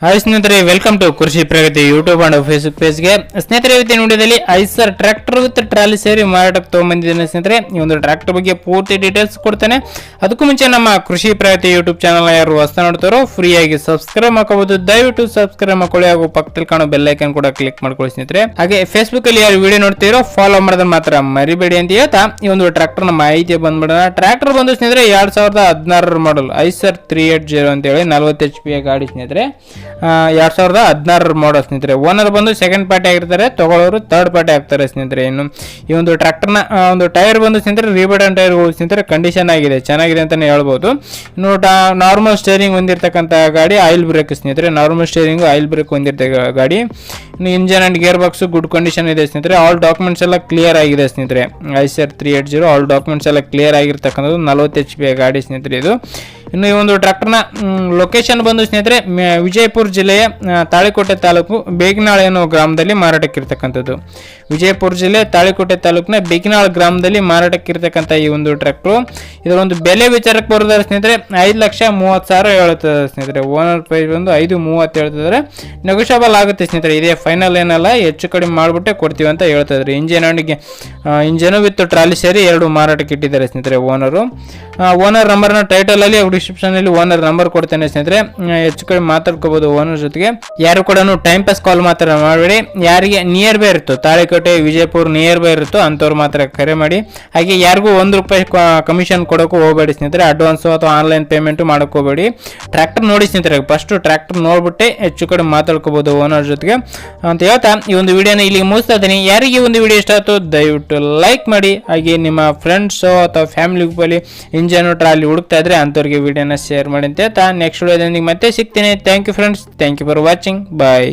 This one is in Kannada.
ಹಾಯ್ ಸ್ನೇಹಿತರೆ, ವೆಲ್ಕಮ್ ಟು ಕೃಷಿ ಪ್ರಗತಿ ಯೂಟ್ಯೂಬ್ ಅಂಡ್ ಫೇಸ್ಬುಕ್ ಪೇಜ್ಗೆ. ಸ್ನೇಹಿತರೆ, ಇವತ್ತಿನ ವಿಡಿಯೋದಲ್ಲಿ ಐಸರ್ ಟ್ರ್ಯಾಕ್ಟರ್ ವಿತ್ ಟ್ರಾಲಿ ಸೇರಿ ಮಾರಾಟಕ್ಕೆ ತೊಗೊಂಬಂದಿದ್ದೇನೆ. ಸ್ನೇಹಿತರೆ, ಈ ಒಂದು ಟ್ರ್ಯಾಕ್ಟರ್ ಬಗ್ಗೆ ಪೂರ್ತಿ ಡೀಟೇಲ್ಸ್ ಕೊಡ್ತೇನೆ. ಅದಕ್ಕೂ ಮುಂಚೆ ನಮ್ಮ ಕೃಷಿ ಪ್ರಗತಿ ಯೂಟ್ಯೂಬ್ ಚಾನಲ್ ಯಾರು ಹೊಸ ನೋಡ್ತಾರೋ ಫ್ರೀ ಆಗಿ ಸಬ್ಸ್ಕ್ರೈಬ್ ಮಾಡ್ಕೋಬಹುದು. ದಯವಿಟ್ಟು ಸಬ್ಸ್ಕ್ರೈಬ್ ಮಾಡ್ಕೊಳ್ಳಿ, ಹಾಗೂ ಪಕ್ಕದಲ್ಲಿ ಕಾಣೋ ಬೆಲ್ ಐಕನ್ ಕೂಡ ಕ್ಲಿಕ್ ಮಾಡ್ಕೊಳ್ಳಿ ಸ್ನೇಹಿತರೆ. ಹಾಗೆ ಫೇಸ್ಬುಕ್ ಅಲ್ಲಿ ಯಾರು ವಿಡಿಯೋ ನೋಡ್ತೀರೋ ಫಾಲೋ ಮಾಡೋದನ್ನ ಮಾತ್ರ ಮರಿಬೇಡಿ ಅಂತ ಹೇಳ್ತಾ ಈ ಒಂದು ಟ್ರ್ಯಾಕ್ಟರ್ ನ ಮಾಹಿತಿ ಬಂದ್ಬಿಡೋಣ. ಟ್ರ್ಯಾಕ್ಟರ್ ಬಂದು ಸ್ನೇಹಿತರೆ 2016 ಮಾಡಲ್ ಐಸರ್ 380 ಅಂತ ಹೇಳಿ 40 HP ಗಾಡಿ ಸ್ನೇಹಿತರೆ. 2016 ಮಾಡಲ್ ಸ್ನೇಹಿತರೆ. ಓನರ್ ಬಂದು ಸೆಕೆಂಡ್ ಪಾರ್ಟಿ ಆಗಿರ್ತಾರೆ, ತಗೊಳ್ಳೋರು ಥರ್ಡ್ ಪಾರ್ಟಿ ಆಗ್ತಾರೆ ಸ್ನೇಹಿತರೆ. ಇನ್ನು ಈ ಒಂದು ಟ್ರ್ಯಾಕ್ಟರ್ ನ ಒಂದು ಟೈರ್ ಬಂದು ಸ್ನೇಹಿತರೆ ರಿಬಟನ್ ಟೈರ್ ಸ್ನೇಹಿತರೆ ಕಂಡೀಷನ್ ಆಗಿದೆ, ಚೆನ್ನಾಗಿದೆ ಅಂತಾನೆ ಹೇಳ್ಬೋದು. ಇನ್ನು ನಾರ್ಮಲ್ ಸ್ಟೇರಿಂಗ್ ಹೊಂದಿರತಕ್ಕಂತ ಗಾಡಿ, ಆಯಿಲ್ ಬ್ರೇಕ್ ಸ್ನೇಹಿತರೆ. ನಾರ್ಮಲ್ ಸ್ಟೇರಿಂಗ್ ಆಯಿಲ್ ಬ್ರೇಕ್ ಹೊಂದಿರ್ತಕ್ಕ ಗಾಡಿ. ಇನ್ನು engine and gear box good condition ಇದೆ ಸ್ನೇಹಿತರೆ. ಆಲ್ ಡಾಕ್ಯುಮೆಂಟ್ಸ್ ಎಲ್ಲ ಕ್ಲಿಯರ್ ಆಗಿದೆ ಸ್ನೇಹಿತರೆ. ಐಸರ್ 380 ಆಲ್ ಡಾಕ್ಯುಮೆಂಟ್ಸ್ ಎಲ್ಲ ಕ್ಲಿಯರ್ ಆಗಿರ್ತಕ್ಕಂಥದ್ದು 40 HP ಗಾಡಿ ಸ್ನೇಹಿತರೆ ಇದು. ಇನ್ನು ಈ ಒಂದು ಟ್ರ್ಯಾಕ್ಟರ್ನ ಲೊಕೇಶನ್ ಬಂದು ಸ್ನೇಹಿತರೆ ವಿಜಯಪುರ ಜಿಲ್ಲೆಯ ತಾಳಿಕೋಟೆ ತಾಲೂಕು ಬೇಗಿನಾಳ್ ಎನ್ನುವ ಗ್ರಾಮದಲ್ಲಿ ಮಾರಾಟಕ್ಕಿರ್ತಕ್ಕಂಥದ್ದು. ವಿಜಯಪುರ ಜಿಲ್ಲೆ ತಾಳಿಕೋಟೆ ತಾಲೂಕಿನ ಬೇಗಿನಾಳ್ ಗ್ರಾಮದಲ್ಲಿ ಮಾರಾಟಕ್ಕಿರ್ತಕ್ಕಂಥ ಈ ಒಂದು ಟ್ರ್ಯಾಕ್ಟರ್. ಇದರ ಒಂದು ಬೆಲೆ ವಿಚಾರಕ್ಕೆ ಬರೋದಾದ್ರೆ ಸ್ನೇಹಿತರೆ 5,30,000 ಹೇಳುತ್ತದೆ ಸ್ನೇಹಿತರೆ. ಓನರ್ ಪ್ರೈಸ್ ಬಂದು 5,30,000 ಹೇಳ್ತಿದ್ದಾರೆ. ನೆಗೋಷಿಯಬಲ್ ಆಗುತ್ತೆ ಸ್ನೇಹಿತರೆ, ಇದೇ ಫೈನಲ್ ಏನಲ್ಲ, ಹೆಚ್ಚು ಕಡಿಮೆ ಮಾಡಿಬಿಟ್ಟೆ ಕೊಡ್ತೀವಿ ಅಂತ ಹೇಳ್ತಿದ್ದಾರೆ. ಇಂಜನ್ ವಿತ್ ಟ್ರಾಲಿ ಸೇರಿ 2 ಮಾರಾಟಕ್ಕೆ ಇಟ್ಟಿದ್ದಾರೆ ಸ್ನೇಹಿತರೆ ಓನರು. ಓನರ್ ನಂಬರ್ನ ಟೈಟಲ್ ಅಲ್ಲಿ ಡಿಸ್ಕ್ರಿಪ್ಷನ್ ಅಲ್ಲಿ ಓನರ್ ನಂಬರ್ ಕೊಡ್ತೇನೆ ಸ್ನೇಹಿತರೆ. ಹೆಚ್ಚು ಕಡಿಮೆ ಮಾತಾಡ್ಕೋಬಹುದು ಓನರ್ ಜೊತೆಗೆ. ಯಾರು ಕೂಡ ಟೈಮ್ ಪಾಸ್ ಕಾಲ್ ಮಾತ್ರ ಮಾಡಬೇಡಿ. ಯಾರಿಗೆ ನಿಯರ್ ಬೈ ಇರುತ್ತೋ, ತಾಳಿಕೋಟೆ ವಿಜಯಪುರ ನಿಯರ್ ಬೈ ಇರುತ್ತೋ ಅಂಥವ್ರು ಮಾತ್ರ ಕರೆ ಮಾಡಿ. ಹಾಗೆ ಯಾರಿಗೂ ₹1 ಕಮಿಷನ್ ಕೊಡೋಕ್ಕೂ ಹೋಗಬೇಡಿ ಸ್ನೇಹಿತರೆ. ಅಡ್ವಾನ್ಸ್ ಅಥವಾ ಆನ್ಲೈನ್ ಪೇಮೆಂಟ್ ಮಾಡಕ್ ಹೋಗಬೇಡಿ. ಟ್ರ್ಯಾಕ್ಟರ್ ನೋಡಿ ಸ್ನೇಹಿತರೆ, ಫಸ್ಟ್ ಟ್ರ್ಯಾಕ್ಟರ್ ನೋಡ್ಬಿಟ್ಟೆ ಹೆಚ್ಚು ಕಡಿಮೆ ಮಾತಾಡ್ಕೋಬಹುದು ಓನರ್ ಜೊತೆಗೆ ಅಂತ ಹೇಳ್ತಾ ಈ ಒಂದು ವಿಡಿಯೋನ ಇಲ್ಲಿ ಮುಗಿಸ್ತಾ ಇದ್ದೀನಿ. ಯಾರಿಗೆ ಒಂದು ವಿಡಿಯೋ ಇಷ್ಟ ಆಯ್ತು ದಯವಿಟ್ಟು ಲೈಕ್ ಮಾಡಿ. ಹಾಗೆ ನಿಮ್ಮ ಫ್ರೆಂಡ್ಸ್ ಅಥವಾ ಫ್ಯಾಮಿಲಿ ಗ್ರೂಪಲ್ಲಿ ಇಂಜನ್ ಟ್ರಾಲಿ ಹುಡುಕ್ತಾ ಇದ್ರೆ ಅಂಥವ್ರಿಗೆ ವಿಡಿಯೋನ ಶೇರ್ ಮಾಡಿ ಅಂತ ಹೇಳ್ತಾ ನೆಕ್ಸ್ಟ್ ವಿಡಿಯೋದೊಂದಿಗೆ ಮತ್ತೆ ಸಿಗ್ತೀನಿ. Thank you friends, thank you for watching, bye.